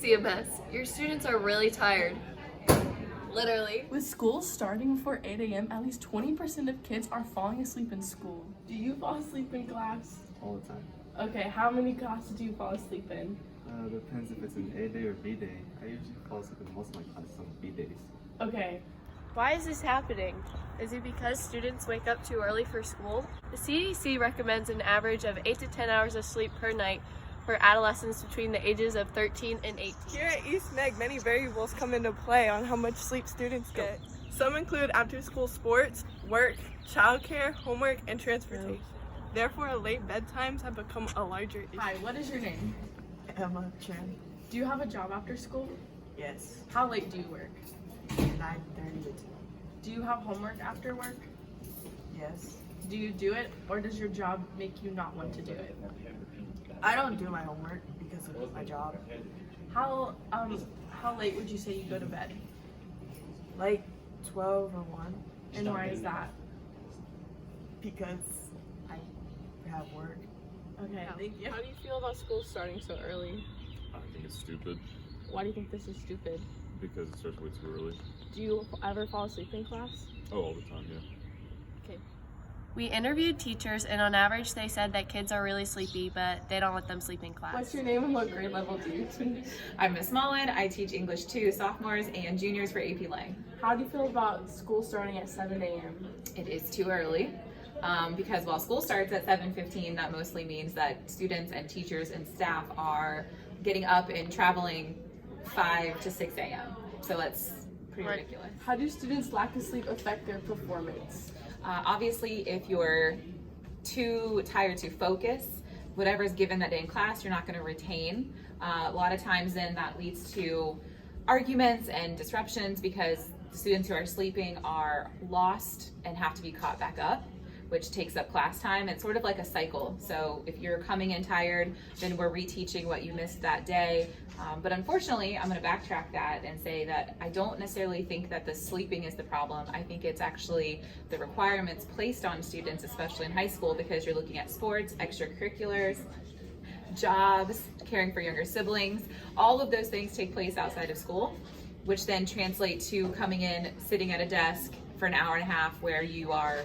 CMS. Your students are really tired. Literally. With school starting before 8 a.m., at least 20% of kids are falling asleep in school. Do you fall asleep in class? All the time. Okay, how many classes do you fall asleep in? Depends if it's an A day or B day. I usually fall asleep in most of my classes on B days. Okay. Why is this happening? Is it because students wake up too early for school? The CDC recommends an average of 8 to 10 hours of sleep per night for adolescents between the ages of 13 and 18. Here at East Neg, many variables come into play on how much sleep students get. Some include after-school sports, work, childcare, homework, and transportation. Therefore, late bedtimes have become a larger issue. Hi, what is your name? Emma Chen. Do you have a job after school? Yes. How late do you work? 9:30 to 2. Do you have homework after work? Yes. Do you do it, or does your job make you not want to do it? I don't do my homework because of my job. How late would you say you go to bed? Like 12 or 1 And why is that? because I have work. Okay, thank you. How do you feel about school starting so early? I think it's stupid Why do you think this is stupid? because it starts way too early. Do you ever fall asleep in class? Oh, all the time, yeah. Okay. We interviewed teachers, and on average they said that kids are really sleepy, but they don't let them sleep in class. What's your name and what grade level do you teach? I'm Miss Mullen. I teach English 2 sophomores and juniors for AP Lang. How do you feel about school starting at 7 a.m.? It is too early because while school starts at 7:15, that mostly means that students and teachers and staff are getting up and traveling 5 to 6 a.m. So that's pretty ridiculous. How do students' lack of sleep affect their performance? Obviously, if you're too tired to focus, whatever's given that day in class, you're not going to retain. A lot of times then that leads to arguments and disruptions because the students who are sleeping are lost and have to be caught back up, which takes up class time. It's sort of like a cycle. So if you're coming in tired, then we're reteaching what you missed that day. But unfortunately, I'm going to backtrack that and say that I don't necessarily think that the sleeping is the problem. I think it's actually the requirements placed on students, especially in high school, because you're looking at sports, extracurriculars, jobs, caring for younger siblings. All of those things take place outside of school, which then translate to coming in, sitting at a desk for an hour and a half where you are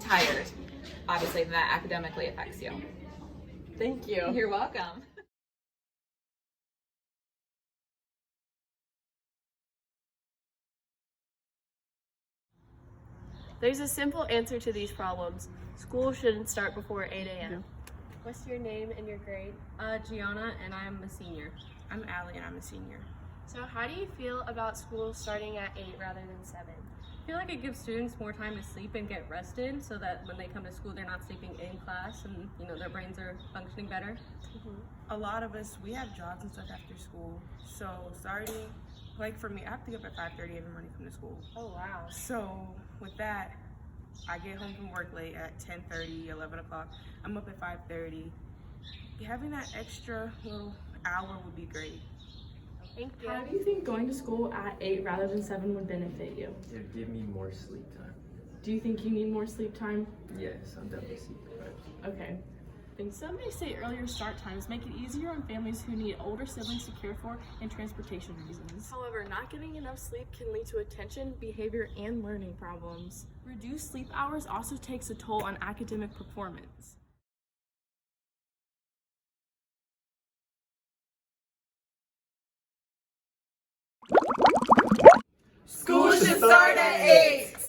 tired. Obviously, that academically affects you. Thank you. You're welcome. There's a simple answer to these problems. School shouldn't start before 8 a.m. What's your name and your grade? Gianna, and I'm a senior. I'm Allie, and I'm a senior. So how do you feel about school starting at 8 rather than 7? I feel like it gives students more time to sleep and get rested so that when they come to school, they're not sleeping in class and, their brains are functioning better. A lot of us, we have jobs and stuff after school. So starting, like for me, I have to get up at 5:30 every morning to come to school. Oh, wow. So with that, I get home from work late at 10:30, 11 o'clock. I'm up at 5:30. Having that extra little hour would be great. Thank you. How do you think going to school at 8 rather than 7 would benefit you? It would give me more sleep time. Do you think you need more sleep time? Yes, I'm definitely sleep deprived. Okay. Some may say earlier start times make it easier on families who need older siblings to care for and transportation reasons. However, not getting enough sleep can lead to attention, behavior, and learning problems. Reduced sleep hours also takes a toll on academic performance. School should start at 8.